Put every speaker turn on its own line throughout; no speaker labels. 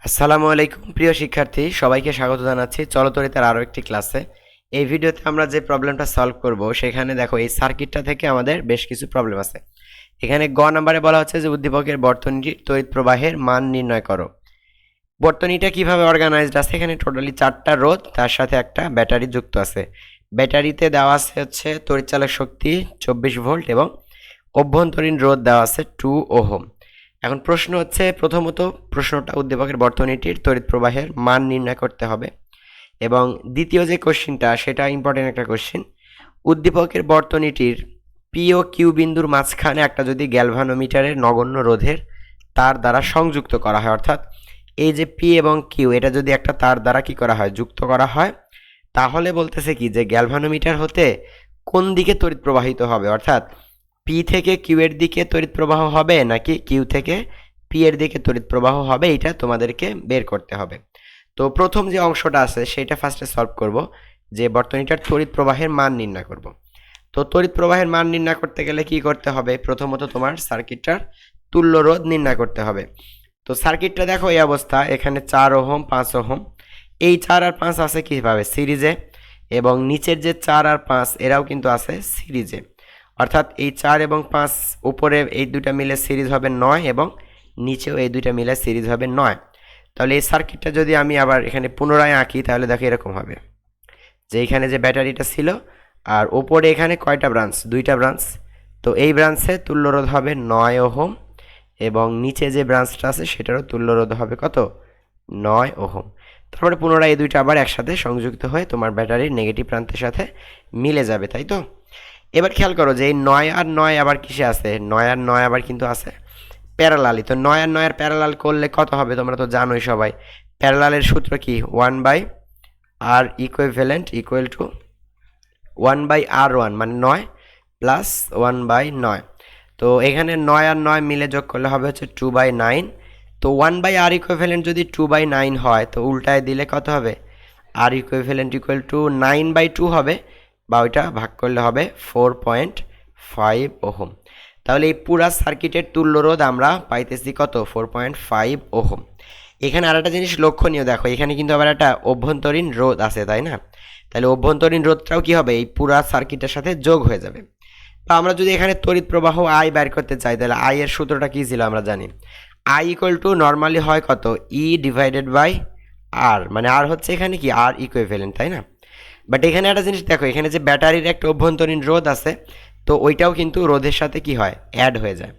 আসসালামু আলাইকুম প্রিয় শিক্ষার্থী, সবাইকে স্বাগত জানাচ্ছি চলতরিতার আরও একটি ক্লাসে। এই ভিডিওতে আমরা যে প্রবলেমটা সলভ করব সেখানে দেখো এই সার্কিটটা থেকে আমাদের বেশ কিছু প্রবলেম আছে। এখানে গ নম্বরে বলা হচ্ছে যে উদ্দীপকের বর্তনীটির তড়িৎ প্রবাহের মান নির্ণয় করো। বর্তনীটা কিভাবে অর্গানাইজড আছে, এখানে টোটালি 4টা রোধ তার সাথে একটা ব্যাটারি যুক্ত আছে। ব্যাটারিতে দেওয়া আছে হচ্ছে তড়িৎচালক শক্তি 24 ভোল্ট এবং অভ্যন্তরীণ রোধ দেওয়া আছে 2 ওহম। এখন প্রশ্ন হচ্ছে, প্রথমত প্রশ্নটা উদ্দীপকের বর্তনীটির তড়িৎ প্রবাহের মান নির্ণয় করতে হবে, এবং দ্বিতীয় যে কোশ্চিনটা সেটা ইম্পর্টেন্ট একটা কোশ্চিন। উদ্দীপকের বর্তনীটির পি ও কিউ বিন্দুর মাঝখানে একটা যদি গ্যালভানোমিটারের নগণ্য রোধের তার দ্বারা সংযুক্ত করা হয়, অর্থাৎ এই যে পি এবং কিউ এটা যদি একটা তার দ্বারা কি করা হয়, যুক্ত করা হয়, তাহলে বলতেছে কি যে গ্যালভানোমিটার হতে কোন দিকে তড়িৎ প্রবাহিত হবে, অর্থাৎ পি থেকে কিউ এর দিকে তড়িৎ প্রবাহ হবে নাকি কিউ থেকে পি এর দিকে তড়িৎ প্রবাহ হবে, এটা তোমাদেরকে বের করতে হবে। তো প্রথম যে অংশটা আছে সেটা ফার্স্টে সলভ করব, যে বর্তনীটার তড়িৎ প্রবাহের মান নির্ণয় করব। তো তড়িৎ প্রবাহের মান নির্ণয় করতে গেলে কি করতে হবে, প্রথমত তোমার সার্কিটটার তুল্য রোধ নির্ণয় করতে হবে। তো সার্কিটটা দেখো এই অবস্থা, এখানে 4 ওহম 5 ওহম, এই 4 আর 5 আছে কিভাবে, সিরিজে, এবং নিচের যে 4 আর 5 এরাও কিন্তু আছে সিরিজে, অর্থাৎ এই 4 এবং 5 উপরে এই দুটা মিলে সিরিজ হবে 9 এবং নিচেও এই দুইটা মিলে সিরিজ হবে 9। তাহলে এই সার্কিটটা যদি আমি আবার এখানে পুনরায় আঁকি তাহলে দেখো এরকম হবে, যে এখানে যে ব্যাটারিটা ছিল আর ওপরে এখানে কয়টা ব্রাঞ্চ, দুইটা ব্রাঞ্চ, তো এই ব্রাঞ্চে তুল্যরোধ হবে 9 ওহম এবং নিচে যে ব্রাঞ্চটা আছে সেটারও তুল্যরোধ হবে কত, 9 ওহম। তারপরে পুনরায় এই দুইটা আবার একসাথে সংযুক্ত হয়ে তোমার ব্যাটারির নেগেটিভ প্রান্তের সাথে মিলে যাবে, তাই তো। এবার খেয়াল করো যে এই 9 আর 9 আবার কিসে আছে, 9 আর 9 আবার কিন্তু আছে প্যারালালি। তো 9 আর 9 এর প্যারালাল করলে কত হবে তোমরা তো জানোই সবাই, প্যারালালের সূত্র কি, 1/r equivalent equal to 1/r1, মানে 9 প্লাস 1/9। তো এখানে 9 আর 9 মিলে যোগ করলে হবে হচ্ছে 2/9। তো 1/r ইকুইভ্যালেন্ট যদি 2/9 হয় তো উল্টায় দিলে কত হবে, r ইকুইভ্যালেন্ট ইকুয়াল টু 9/2 হবে, বা ওইটা ভাগ করলে হবে 4.5 ওহম। তাহলে এই পুরা সার্কিটের তুল্য রোধ আমরা পাইতেছি কত, 4.5 ওহম। এখানে আর একটা জিনিস লক্ষণীয়, দেখো এখানে কিন্তু আবার একটা অভ্যন্তরীণ রোধ আছে, তাই না। তাহলে অভ্যন্তরীণ রোধটাও কি হবে, এই পুরা সার্কিটের সাথে যোগ হয়ে যাবে। বা আমরা যদি এখানে তড়িৎ প্রবাহ আই বের করতে চাই, তাহলে আই এর সূত্রটা কি ছিল আমরা জানি, আই ইকুয়াল টু নর্মালি হয় কত, ই ডিভাইডেড বাই আর, মানে আর হচ্ছে এখানে কি আর ইকুইভ্যালেন্ট, তাই না। বাট এখানে একটা জিনিস দেখো, এখানে যে ব্যাটারির একটা অভ্যন্তরীণ রোধ আছে, তো ওইটাও কিন্তু রোধের সাথে কি হয়, অ্যাড হয়ে যায়।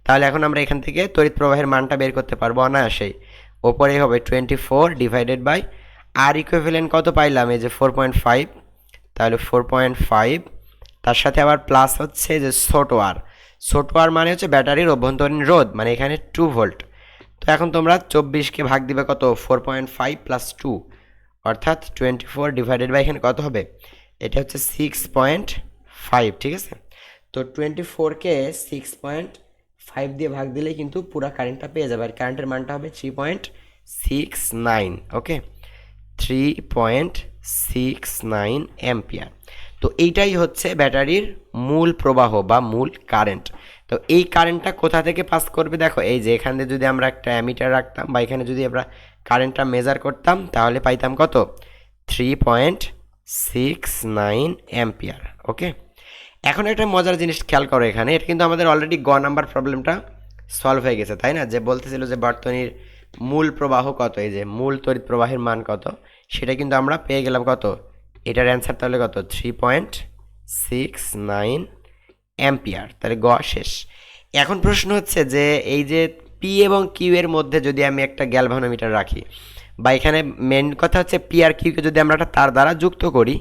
তাহলে এখন আমরা এখান থেকে তড়িৎ প্রবাহের মানটা বের করতে পারবো অনায়াসেই। ওপরে হবে 24 ডিভাইডেড বাই আর ইকুইভ্যালেন্ট কত পাইলাম, এই যে 4.5, তাহলে 4.5 তার সাথে আবার প্লাস হচ্ছে যে ছোট আর মানে হচ্ছে ব্যাটারির অভ্যন্তরীণ রোধ, মানে এখানে 2 ভোল্ট। তো এখন তোমরা 24কে ভাগ দিবে কত, 4.5 প্লাস 2, অর্থাৎ 24 ডিভাইডেড বাই এখানে কত হবে, এটা হচ্ছে 6.5, ঠিক আছে। তো 24কে 6.5 দিয়ে ভাগ দিলেই কিন্তু পুরো কারেন্টটা পেয়ে যাবে, আর কারেন্টের মানটা হবে 3.69, ওকে, 3.69 অ্যাম্পিয়ার। তো এইটাই হচ্ছে ব্যাটারির মূল প্রবাহ বা মূল কারেন্ট। তো এই কারেন্টটা কোথা থেকে পাস করবে, দেখো এই যে এখানে যদি আমরা একটা অ্যামিটার রাখতাম বা এখানে যদি আমরা কারেন্টটা মেজার করতাম তাহলে পাইতাম কত, 3.69 অ্যাম্পিয়ার, ওকে। এখন একটা মজার জিনিস খেয়াল করো, এখানে এটা কিন্তু আমাদের অলরেডি গ নাম্বার প্রবলেমটা সলভ হয়ে গেছে, তাই না। যে বলতেছিল যে বর্তনীর মূল প্রবাহ কত, এই যে মূল তড়িৎ প্রবাহের মান কত, সেটা কিন্তু আমরা পেয়ে গেলাম কত, এটার অ্যান্সার তাহলে কত, 3.69 অ্যাম্পিয়ার। তাহলে গ শেষ। এখন প্রশ্ন হচ্ছে যে এই যে পি এবং কিউ এর মধ্যে যদি আমি একটা গ্যালভানোমিটার রাখি, বা এখানে মেন কথা হচ্ছে পি আর কিউকে যদি আমরা একটা তার দ্বারা যুক্ত করি,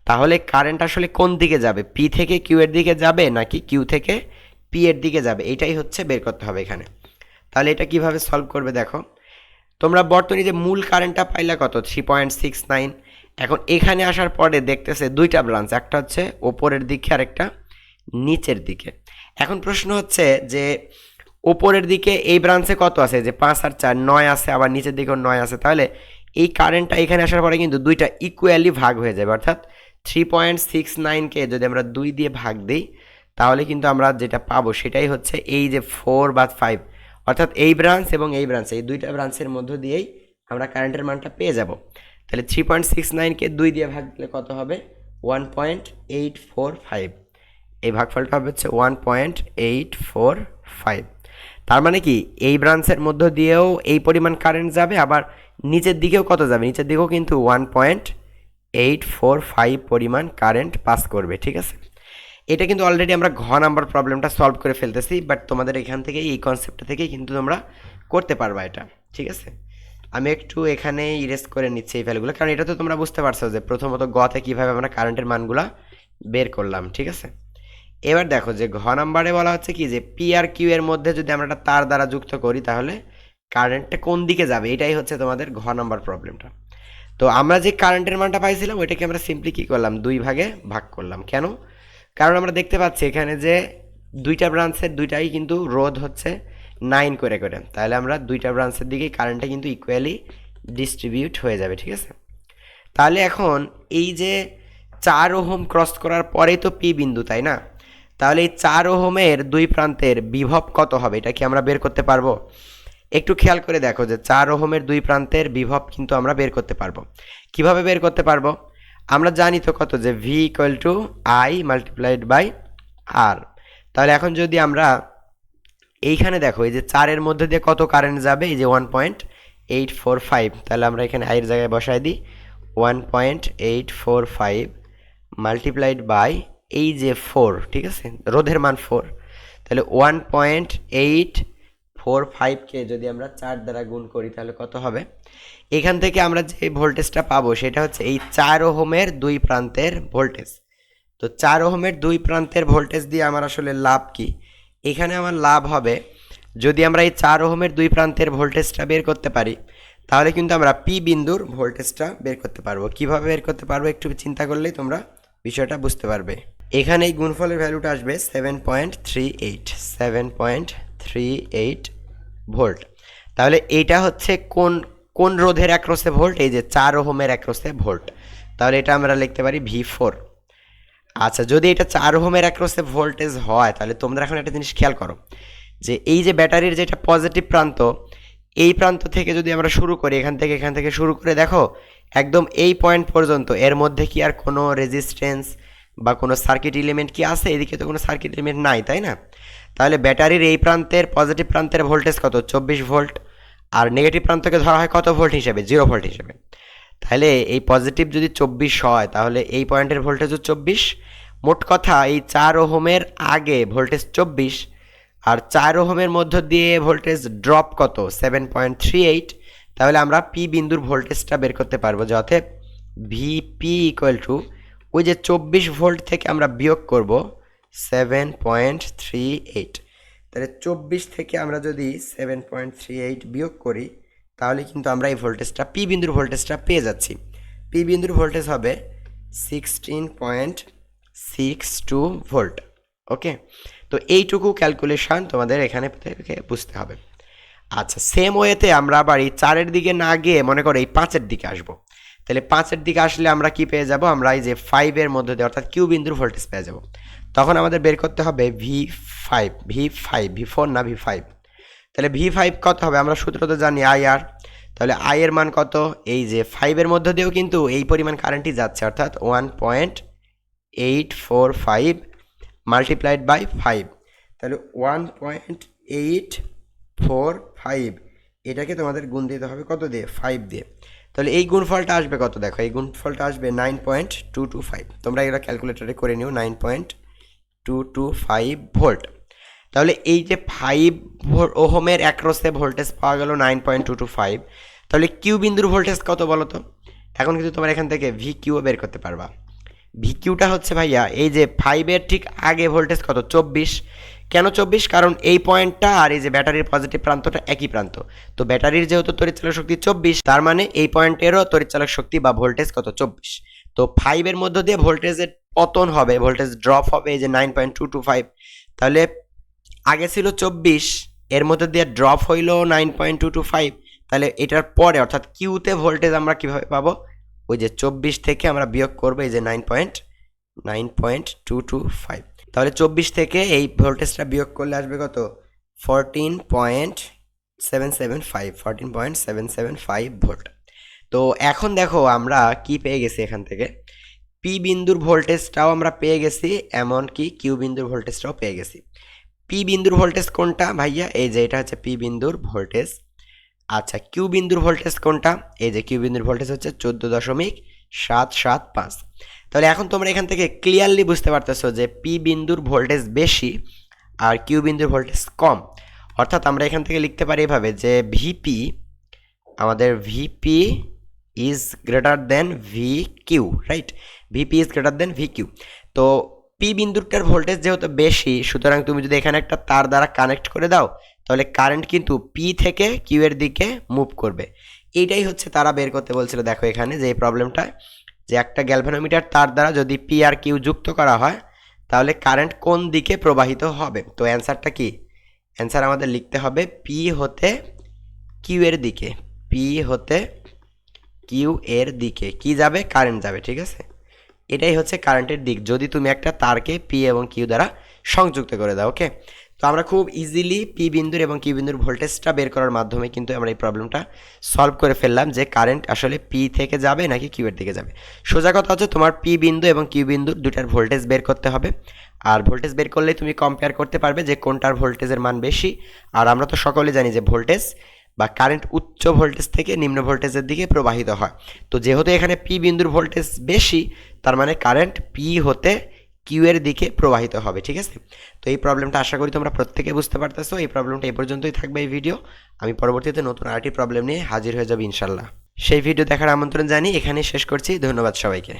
তাহলে কারেন্ট আসলে কোন দিকে যাবে, পি থেকে কিউ এর দিকে যাবে নাকি কিউ থেকে পি এর দিকে যাবে, এইটাই হচ্ছে বের করতে হবে এখানে। তাহলে এটা কিভাবে সলভ করবে, দেখো তোমরা বর্তনী যে মূল কারেন্টটা পাইলা কত, 3.69। এখন এখানে আসার পরে দেখতেছে দুইটা ব্রাঞ্চ, একটা হচ্ছে ওপরের দিকে আর একটা নিচের দিকে। এখন প্রশ্ন হচ্ছে যে ওপরের দিকে এই ব্রাঞ্চে কত আছে, যে 5 আর 4 9 আছে, আবার নিচের দিকেও 9 আছে, তাহলে এই কারেন্টটা এখানে আসার পরে কিন্তু দুইটা ইকুয়ালি ভাগ হয়ে যাবে, অর্থাৎ 3.69কে যদি আমরা 2 দিয়ে ভাগ দিই তাহলে কিন্তু আমরা যেটা পাবো সেটাই হচ্ছে এই যে 4 বা 5, অর্থাৎ এই ব্রাঞ্চ এবং এই ব্রাঞ্চ, এই দুইটা ব্রাঞ্চের মধ্য দিয়েই আমরা কারেন্টের মানটা পেয়ে যাব। তাহলে 3.69কে 2 দিয়ে ভাগ দিলে কত হবে? 1.845। এই ভাগফলটা হবে হচ্ছে 1.845। তার মানে কি এই ব্রাঞ্চের মধ্য দিয়েও এই পরিমাণ কারেন্ট যাবে, আবার নিচের দিকেও কত যাবে? নিচের দিকেও কিন্তু 1.845 পরিমাণ কারেন্ট পাস করবে। ঠিক আছে, এটা কিন্তু অলরেডি আমরা ঘ নাম্বার প্রবলেমটা সলভ করে ফেলতেছি, বাট তোমাদের এখান থেকে এই কনসেপ্টটা থেকেই কিন্তু তোমরা করতে পারবা এটা। ঠিক আছে, আমি একটু এখানে ইরেজ করে নিচ্ছি এই ভ্যালুগুলো, কারণ এটা তো তোমরা বুঝতে পারছো যে প্রথমত গতে কীভাবে আমরা কারেন্টের মানগুলা বের করলাম। ঠিক আছে, এবার দেখো যে ঘ নাম্বারে বলা হচ্ছে কি যে পি আর কিউ এর মধ্যে যদি আমরা একটা তার দ্বারা যুক্ত করি তাহলে কারেন্টটা কোন দিকে যাবে, এটাই হচ্ছে তোমাদের ঘ নাম্বার প্রবলেমটা। তো আমরা যে কারেন্টের মানটা পাইছিলাম ওইটাকে আমরা সিম্পলি কী করলাম? 2 ভাগে ভাগ করলাম। কেন? কারণ আমরা দেখতে পাচ্ছি এখানে যে দুইটা ব্রাঞ্চের দুইটাই কিন্তু রোধ হচ্ছে 9 করে করে, তাহলে আমরা দুইটা ব্রাঞ্চের দিকেই কারেন্টটা কিন্তু ইকুয়ালি ডিস্ট্রিবিউট হয়ে যাবে। ঠিক আছে, তাহলে এখন এই যে 4 ওহম ক্রস করার পরেই তো পি বিন্দু, তাই না? তাহলে এই 4 ওহমের দুই প্রান্তের বিভব কত হবে, এটা কি আমরা বের করতে পারবো? একটু খেয়াল করে দেখো যে 4 ওহমের দুই প্রান্তের বিভব কিন্তু আমরা বের করতে পারবো। কিভাবে বের করতে পারবো? আমরা জানি তো কত, যে V equal to I multiplied by R. তাহলে এখন যদি আমরা এইখানে দেখো এই যে 4-এর মধ্যে দিয়ে কত কারেন্ট যাবে, এই যে 1.845, তাহলে আমরা এখানে আইয়ের জায়গায় বসাই দিই 1.845 মাল্টিপ্লাইড বাই এই যে 4। ঠিক আছে, রোধের মান 4, তাহলে 1.845কে যদি আমরা 4 দ্বারা গুণ করি তাহলে কত হবে? এখান থেকে আমরা যে ভোল্টেজটা পাবো সেটা হচ্ছে এই 4 ওহমের দুই প্রান্তের ভোল্টেজ। তো 4 ওহমের দুই প্রান্তের ভোল্টেজ দিয়ে আমার আসলে লাভ কি? এখানে আমার লাভ হবে যদি আমরা এই 4 ওহমের দুই প্রান্তের ভোল্টেজটা বের করতে পারি তাহলে কিন্তু আমরা পি বিন্দুর ভোল্টেজটা বের করতে পারবো। কিভাবে বের করতে পারবো একটু চিন্তা করলেই তোমরা বিষয়টা বুঝতে পারবে। এখানে এই গুণফলের ভ্যালুটা আসবে 7.38 ভোল্ট। তাহলে এইটা হচ্ছে কোন কোন রোধের অ্যাক্রসে ভোল্ট? এই যে 4 ওহমের অ্যাক্রসে ভোল্ট। তাহলে এটা আমরা লিখতে পারি V4। আচ্ছা, যদি এটা 4 ওহমের অ্যাক্রসে ভোল্টেজ হয় তাহলে তোমরা এখন একটা জিনিস খেয়াল করো যে এই যে ব্যাটারির যেটা পজিটিভ প্রান্ত, এই প্রান্ত থেকে যদি আমরা শুরু করি, এখান থেকে শুরু করে দেখো একদম এই পয়েন্ট পর্যন্ত, এর মধ্যে কি আর কোনো রেজিস্ট্যান্স বা কোনো সার্কিট এলিমেন্ট কি আছে? এদিকে তো কোনো সার্কিট এলিমেন্ট নাই, তাই না? তাহলে ব্যাটারির এই প্রান্তের পজিটিভ প্রান্তের ভোল্টেজ কত? 24 ভোল্ট। আর নেগেটিভ প্রান্তকে ধরা হয় কত ভোল্ট হিসেবে? 0 ভোল্ট হিসেবে। তাহলে এই পজিটিভ যদি 24 হয় তাহলে এই পয়েন্টের ভোল্টেজও 24। মোট কথা এই 4 ওহমের আগে ভোল্টেজ 24, আর 4 ওহমের মধ্য দিয়ে ভোল্টেজ ড্রপ কত? 7.38। তাহলে আমরা পি বিন্দুর ভোল্টেজটা বের করতে পারবো, যে অতএব ভিপি ইকুয়াল টু ওই যে 24 ভোল্ট থেকে আমরা বিয়োগ করব 7.38। তাহলে 24 থেকে আমরা যদি 7.38 বিয়োগ করি তাহলে কিন্তু আমরা এই ভোল্টেজটা পি বিন্দুর ভোল্টেজটা পেয়ে যাচ্ছি। পি বিন্দুর ভোল্টেজ হবে 16.62 ভোল্ট। ওকে, তো এইটুকু ক্যালকুলেশন তোমাদের এখানে থেকে বুঝতে হবে। আচ্ছা, সেম ওয়েতে আমরা আবার এই 4-এর দিকে না গিয়ে মনে করো এই 5-এর দিকে আসবো। তাহলে 5-এর দিকে আসলে আমরা কি পেয়ে যাব? আমরা এই যে 5-এর মধ্যে দিয়ে অর্থাৎ কিউ বিন্দুর ভোল্টেজ পেয়ে যাব। তখন আমাদের বের করতে হবে V4 না V5। তাহলে V5 কত হবে? আমরা সূত্র তো জানি IR। তাহলে I এর মান কত? এই যে 5-এর মধ্যে দিয়েও কিন্তু এই পরিমাণ কারেন্টই যাচ্ছে, অর্থাৎ 1.845 মাল্টিপ্লাইড বাই 5। তাহলে 1.845 এটাকে তোমাদের গুণ দিতে হবে কত দিয়ে? 5 দিয়ে। তাহলে এই গুণফলটা আসবে কত? দেখো এই গুণফলটা আসবে 9.225। তোমরা এটা ক্যালকুলেটরে করে নিও, 9.225 ভোল্ট। তাহলে এই যে 5 ওহমের অ্যাক্রসে ভোল্টেজ পাওয়া গেল 9.225, তাহলে কিউ বিন্দুর ভোল্টেজ কত বলো তো? এখন কিন্তু তোমরা এখান থেকে ভি কিউ বের করতে পারবা। ভি কিউটা হচ্ছে ভাইয়া এই যে 5-এর ঠিক আগে ভোল্টেজ কত? 24। কেন 24? কারণ এই পয়েন্টটা আর এই যে ব্যাটারির পজিটিভ প্রান্তটা একই প্রান্ত। তো ব্যাটারির যেহেতু তড়িৎচালক শক্তি 24, তার মানে এই পয়েন্টেরও তড়িৎচালক শক্তি বা ভোল্টেজ কত? 24। তো 5-এর মধ্য দিয়ে ভোল্টেজের পতন হবে, ভোল্টেজ ড্রপ হবে এই যে 9.225। তাহলে আগে ছিল 24, এর মধ্যে দিয়ে ড্রপ হইল 9.225। তাহলে এটার পরে অর্থাৎ কিউতে ভোল্টেজ আমরা কিভাবে পাবো? ওই যে 24 থেকে আমরা বিয়োগ করবো এই যে 9.225। তাহলে 24 থেকে এই ভোল্টেজটা বিয়োগ করলে আসবে কত? 14.2 14.775 ভোল্ট। তো এখন দেখো আমরা কি পেয়ে গেছি এখান থেকে, পি বিন্দুর ভোল্টেজটাও আমরা পেয়ে গেছি, এমনকি কিউ বিন্দুর ভোল্টেজটাও পেয়ে গেছি। পি বিন্দুর ভোল্টেজ কোনটা ভাইয়া? এই যে এটা হচ্ছে পি বিন্দুর ভোল্টেজ। আচ্ছা, কিউ বিন্দুর ভোল্টেজ কোনটা? এই যে কিউ বিন্দুর ভোল্টেজ হচ্ছে 14.775। তাহলে এখন তোমরা এখান থেকে ক্লিয়ারলি বুঝতে পারতেছো যে পি বিন্দুর ভোল্টেজ বেশি আর কিউ বিন্দুর ভোল্টেজ কম। অর্থাৎ আমরা এখান থেকে লিখতে পারি এভাবে যে ভিপি, আমাদের VP is greater than V Q, right? VP is greater than V Q. তো পি বিন্দুটার ভোল্টেজ যেহেতু বেশি, সুতরাং তুমি যদি এখানে একটা তার দ্বারা কানেক্ট করে দাও তাহলে কারেন্ট কিন্তু পি থেকে কিউ এর দিকে মুভ করবে। এইটাই হচ্ছে তারা বের করতে বলছিল। দেখো এখানে যে এই প্রবলেমটা, যে একটা গ্যালভানোমিটার তার দ্বারা যদি পি আর কিউ যুক্ত করা হয় তাহলে কারেন্ট কোন দিকে প্রবাহিত হবে। তো অ্যান্সারটা কি? অ্যান্সার আমাদের লিখতে হবে পি হতে কিউ এর দিকে, পি হতে কিউ এর দিকে কি যাবে? কারেন্ট যাবে, ঠিক আছে? এটাই হচ্ছে কারেন্টের দিক যদি তুমি একটা তারকে পি এবং কিউ দ্বারা সংযুক্ত করে দাও। ওকে, তো আমরা খুব ইজিলি পি বিন্দুর এবং কিউ বিন্দুর ভোল্টেজটা বের করার মাধ্যমে কিন্তু আমরা এই প্রবলেমটা সলভ করে ফেললাম যে কারেন্ট আসলে পি থেকে যাবে নাকি কিউ এর দিকে যাবে। সোজা কথা হচ্ছে তোমার পি বিন্দু এবং কিউ বিন্দুর দুটার ভোল্টেজ বের করতে হবে, আর ভোল্টেজ বের করলে তুমি কম্পেয়ার করতে পারবে যে কোনটার ভোল্টেজের মান বেশি। আর আমরা তো সকলে জানি যে ভোল্টেজ বা কারেন্ট উচ্চ ভোল্টেজ থেকে নিম্ন ভোল্টেজের দিকে প্রবাহিত হয়। তো যেহেতু এখানে পি বিন্দুর ভোল্টেজ বেশি, তার মানে কারেন্ট পি হতে কিউ এর দিকে প্রবাহিত হবে, ঠিক আছে? তো এই প্রবলেমটা আশা করি তোমরা প্রত্যেকে বুঝতে পারতেছো। এই প্রবলেমটা এই পর্যন্তই থাকবে এই ভিডিও। আমি পরবর্তীতে নতুন আরেকটি প্রবলেম নিয়ে হাজির হয়ে যাব ইনশাল্লাহ। সেই ভিডিও দেখার আমন্ত্রণ জানিয়ে এখানেই শেষ করছি। ধন্যবাদ সবাইকে।